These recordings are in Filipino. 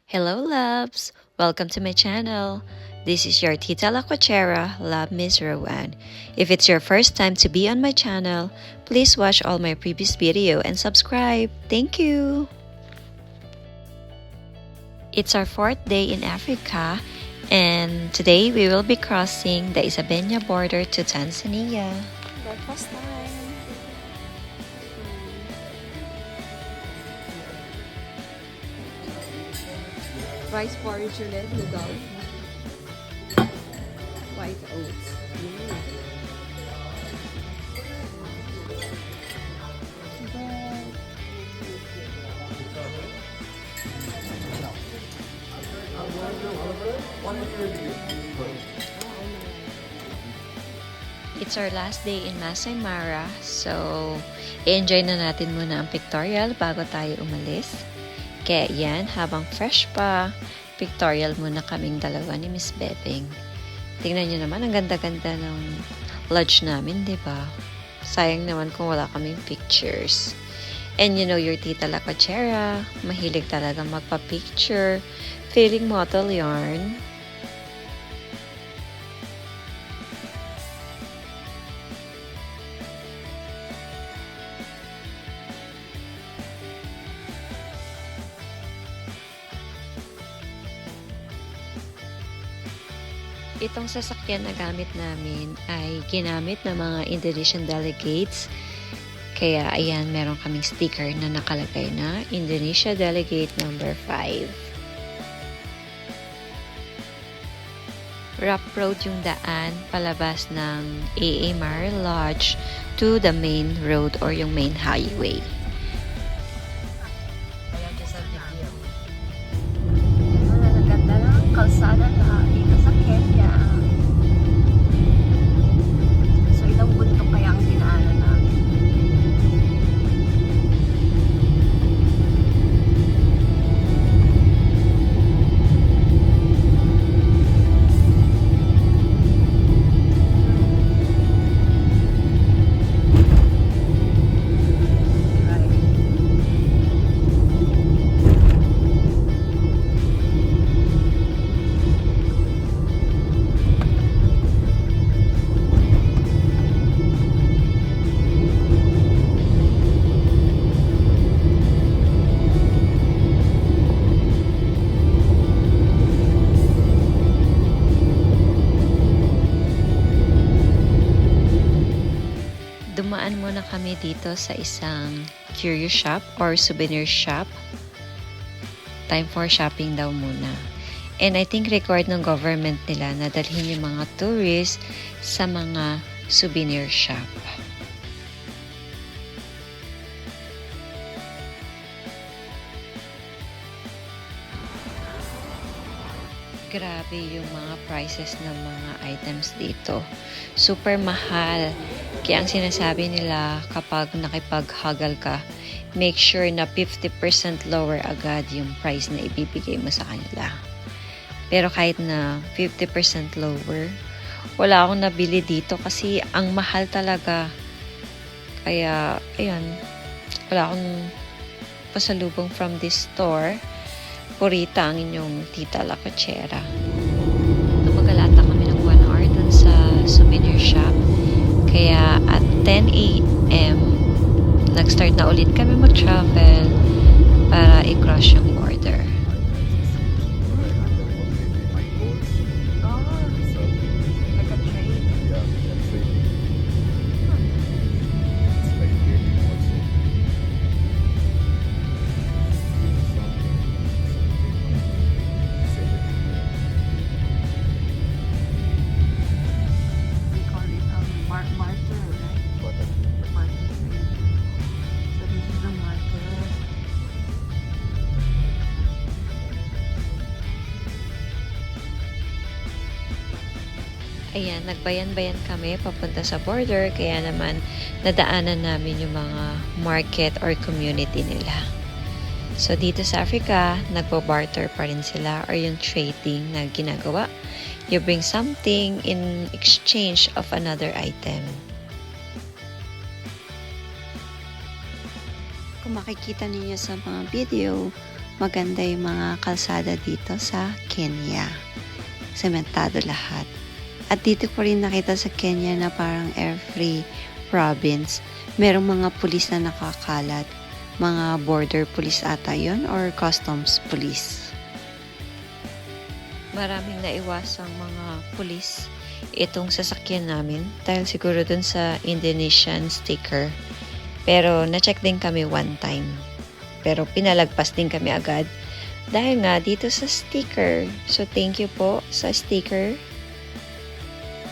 Hello, loves! Welcome to my channel. This is your Tita La Cochera, Love Miss Rowan. If it's your first time to be on my channel, please watch all my previous video and subscribe. Thank you! It's our fourth day in Africa, and today we will be crossing the Isabenya border to Tanzania. Breakfast time. Rice porridge ulit, lugaw. White oats. Bread. It's our last day in Masai Mara, so i-enjoy na natin muna ang pictorial bago tayo umalis. Kaya yan, habang fresh pa, pictorial muna kaming dalawa ni Miss Bebeng. Tingnan nyo naman, ang ganda-ganda ng lodge namin, di ba? Sayang naman kung wala kaming pictures. And you know your Tita La Cochera, mahilig talaga magpa-picture, feeling model yarn. Itong sasakyan na gamit namin ay ginamit ng mga Indonesian delegates. Kaya ayan, meron kaming sticker na nakalagay na Indonesia Delegate number 5. Rough road yung daan palabas ng AA Mar Lodge to the main road or yung main highway. Ang ganda ng kalsada na dito sa Kenya. So, ilang bundok kaya ang dinaanan namin. Dumaan muna kami dito sa isang curious shop or souvenir shop. Time for shopping daw muna. And I think required ng government nila na dalhin yung mga tourists sa mga souvenir shop. Grabe yung mga prices ng mga items dito. Super mahal. Kaya ang sinasabi nila kapag nakipaghagal ka, make sure na 50% lower agad yung price na ibibigay mo sa kanila. Pero kahit na 50% lower, wala akong nabili dito kasi ang mahal talaga. Kaya, ayun, wala akong pasalubong from this store. Purita ang inyong Tita La Cochera. Tumagal ata kami ng 1 hour dun sa souvenir shop. Kaya at 10 a.m. nag-start na ulit kami mag-travel para i-cross yung border. Like a train. We call it marker, right? Marker train. So this is the marker. Ayan, nagbayan-bayan kami papunta sa border, kaya naman nadaanan namin yung mga market or community nila. So dito sa Africa, nagbo-barter pa rin sila or yung trading na ginagawa. You bring something in exchange of another item. Kung makikita ninyo sa mga video, maganda yung mga kalsada dito sa Kenya. Sementado lahat. At dito ko rin nakita sa Kenya na parang air-free province. Merong mga pulis na nakakalat. Mga border police ata yun or customs police. Maraming naiwasang mga pulis itong sasakyan namin dahil siguro dun sa Indonesian sticker. Pero na-check din kami one time. Pero pinalagpas din kami agad dahil nga dito sa sticker. So thank you po sa sticker.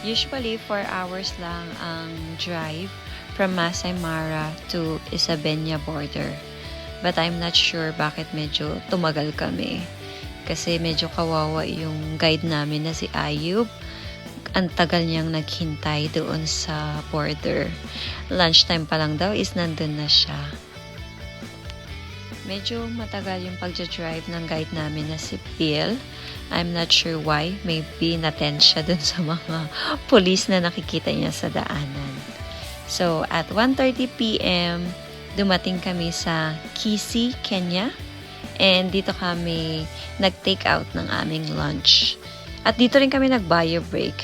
Usually 4 hours lang ang drive from Masai Mara to Isabela border. But I'm not sure bakit medyo tumagal kami. Kasi medyo kawawa yung guide namin na si Ayub. Ang tagal niyang naghintay doon sa border. Lunchtime pa lang daw is nandun na siya. Medyo matagal yung pagja-drive ng guide namin na si Bill. I'm not sure why. Maybe natense siya dun sa mga police na nakikita niya sa daanan. So, at 1:30 p.m., dumating kami sa Kisii, Kenya. And dito kami nag-take out ng aming lunch. At dito rin kami nag-bio break.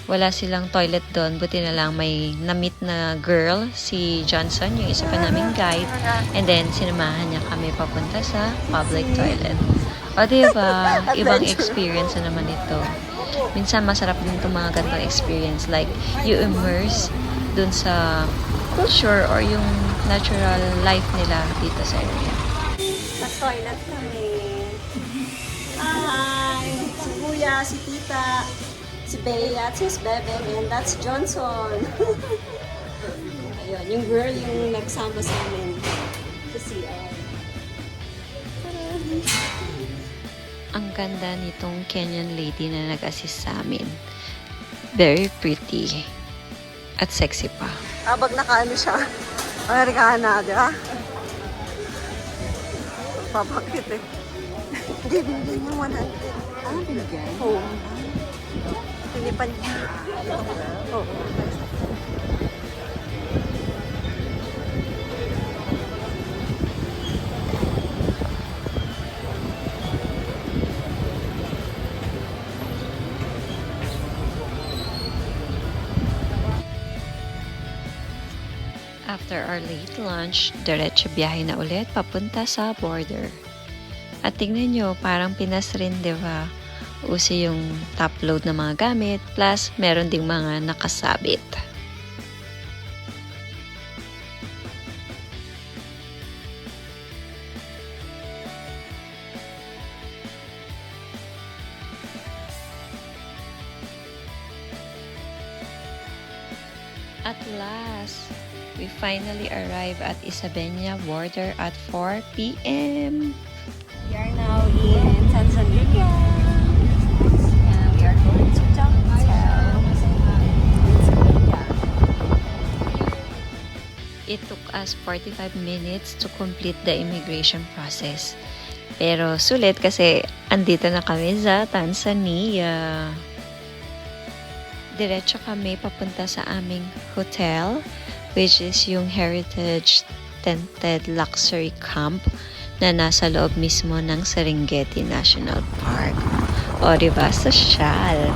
Wala silang toilet doon. Buti na lang may na-meet na girl, si Johnson, yung isa pa naming guide. And then, sinamahan niya kami papunta sa public toilet. O, diba? Ibang experience na naman ito. Minsan, masarap din itong mga ganitong experience. Like, you immerse dun sa culture or yung natural life nila dito sa area. Nag-toilet kami. Hi! Si Kuya, si Tita, si Bea, at si Bebe, and that's Johnson. Ayun, yung girl yung nagsama sa amin sa CR. Ang ganda nitong Kenyan lady na nag-assist sa amin. Very pretty. At sexy pa. Habang nakaano siya, Amerikana, di ba? Babakit eh. Hindi, binigyan niya 100. Ah, binigyan? Oo. Pinipan niya. Oo. After our late lunch, diretso biyahe na ulit papunta sa border. At tingnan nyo, parang Pinas rin, di ba? Uso yung top load na mga gamit, plus meron ding mga nakasabit. At last, we finally arrive at Isabela border at 4 p.m. We are now in Tanzania. And we are going to Jangtel. It took us 45 minutes to complete the immigration process. Pero sulit kasi andito na kami sa Tanzania. Diretso kami papunta sa aming hotel, which is yung Heritage Tented Luxury Camp na nasa loob mismo ng Serengeti National Park. O, diba? Sosyal.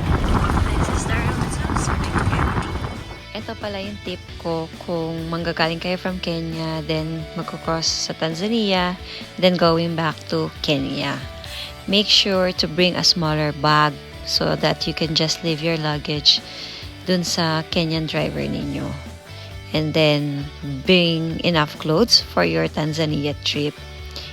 Ito pala yung tip ko kung manggagaling kayo from Kenya, then magkocross sa Tanzania, then going back to Kenya. Make sure to bring a smaller bag so that you can just leave your luggage dun sa Kenyan driver ninyo. And then, bring enough clothes for your Tanzania trip.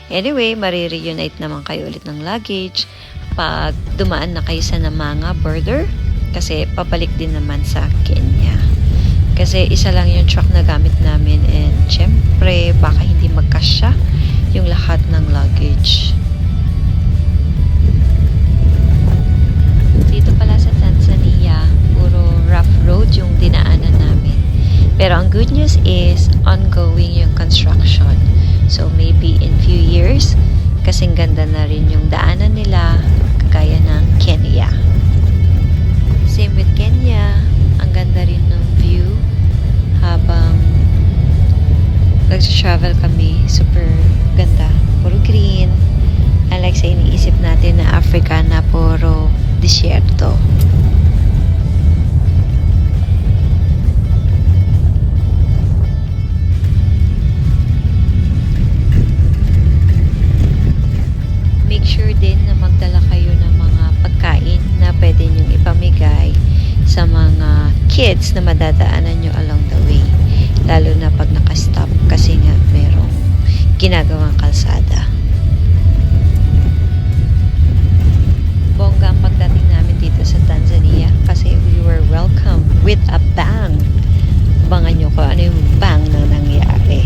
Anyway, marireunite naman kayo ulit ng luggage pag dumaan na kayo sa Namanga border kasi papalik din naman sa Kenya. Kasi isa lang yung truck na gamit namin and syempre, baka hindi magkasya yung lahat ng luggage. Dito pala sa Tanzania, puro rough road yung dinaanan namin. Pero ang good news is, ongoing yung construction. So maybe in few years, kasing ganda na rin yung daanan nila, kagaya ng Kenya. Same with Kenya, ang ganda rin ng view habang nag-travel kami. Super ganda, puro green. disyerto. Make sure din na magdala kayo ng mga pagkain na pwede nyong ipamigay sa mga kids na madadaanan nyo along the way. Lalo na pag nakastop kasi nga merong ginagawang kalsada. Bongga ang pagdating namin dito sa Tanzania kasi we were welcome with a bang. Abangan nyo kung ano yung bang na nangyari.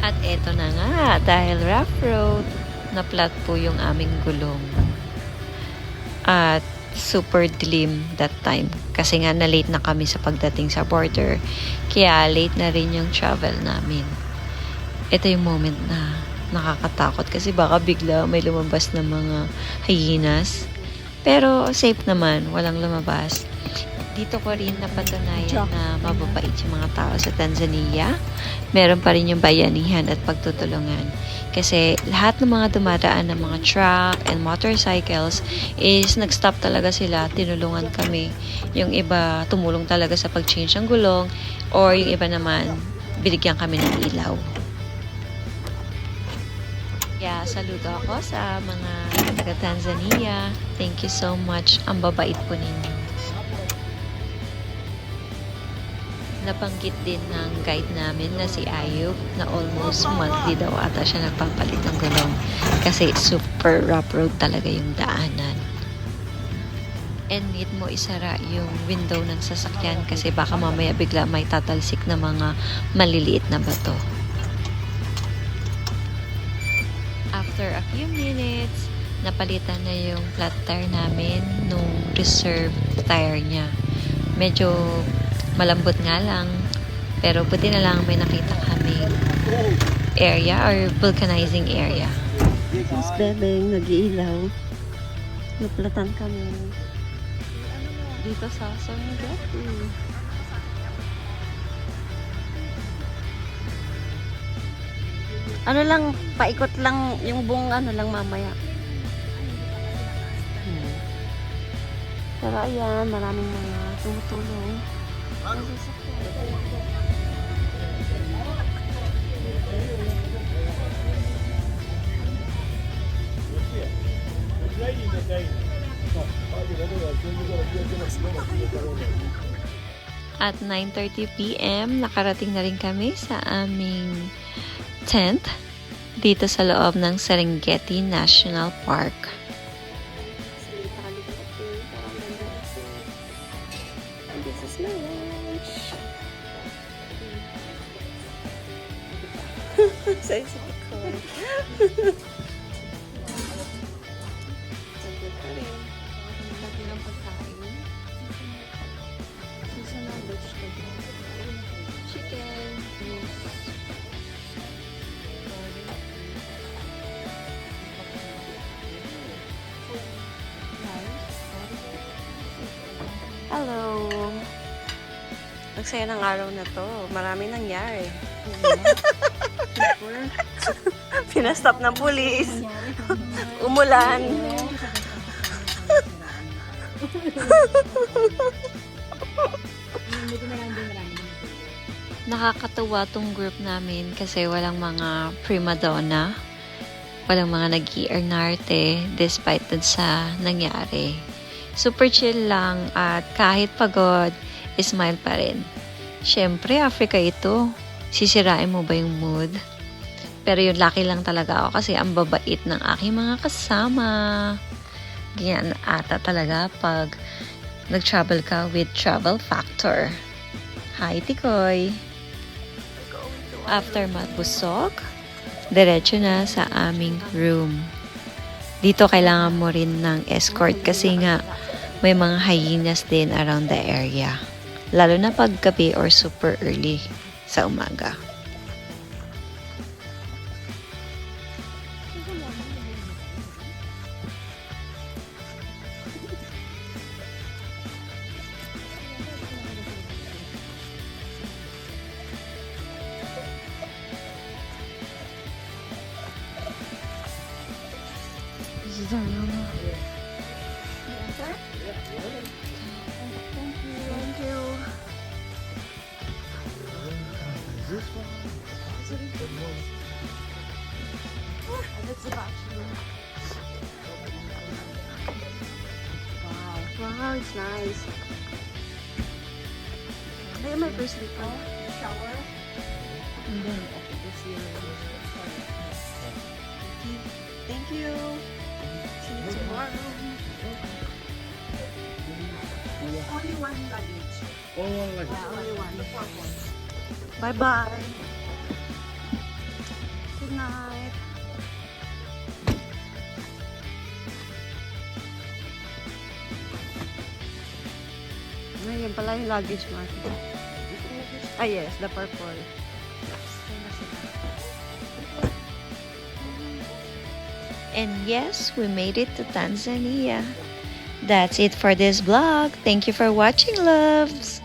At eto na nga, dahil rough road, na-flat po yung aming gulong. At super dilim that time. Kasi nga na-late na kami sa pagdating sa border. Kaya late na rin yung travel namin. Ito yung moment na nakakatakot kasi baka bigla may lumabas na mga hyenas. Pero safe naman, walang lumabas. Dito ko rin napatunayan na mababait yung mga tao sa Tanzania. Meron pa rin yung bayanihan at pagtutulungan. Kasi lahat ng mga dumadaan ng mga truck and motorcycles is nag-stop talaga sila, tinulungan kami. Yung iba tumulong talaga sa pag-change ng gulong or yung iba naman binigyan kami ng ilaw. Kaya saludo ako sa mga taga-Tanzania. Thank you so much. Ang babait po ninyo. Nabanggit din ng guide namin na si Ayub na almost monthly daw ata siya nagpapalit ng gulong kasi super rough road talaga yung daanan. And need mo isara yung window ng sasakyan kasi baka mamaya bigla may tatalsik na mga maliliit na bato. After a few minutes, napalitan na yung flat tire namin nung reserve tire niya. Medyo malambot nga lang, pero buti na lang may nakita kami area or vulcanizing area. Mas bebeng, nag-iilaw. Naplatan kami. Dito sa Serengeti. Ano lang, paikot lang yung buong ano lang mamaya. Pero ayan, maraming mga tumutulong. At 9:30 PM, nakarating na rin kami sa aming tent dito sa loob ng Serengeti National Park. This is my lunch. Say sa pikon. Saglit pa rin. Lagi ng pagkain. Seasonal vegetable. Chicken. Hello. Nagsaya ng araw na to. Maraming nangyari. Pinastop ng pulis. Umulan. Nakakatuwa tong group namin kasi walang mga prima donna, walang mga nag-iernarte despite dun sa nangyari. Super chill lang at kahit pagod, smile pa rin. Siyempre, Africa ito. Sisirain mo ba yung mood? Pero yun, lucky lang talaga ako kasi ang babait ng aking mga kasama. Ganyan ata talaga pag nag-travel ka with Travel Factor. Hi, Tikoy! After magbusog, diretso na sa aming room. Dito kailangan mo rin ng escort kasi nga may mga hyenas din around the area. Lalo na pag gabi or super early sa umaga. Zara. Thank you. That's the bathroom. Wow, it's nice. Ay, may first slipper. Shower. And then, this year. Thank you. See you tomorrow. Only one luggage. Yeah, only one. Bye-bye. Good night. Ngayon pala yung luggage market. Ah, yes, the purple. And yes, we made it to Tanzania. That's it for this vlog. Thank you for watching, loves.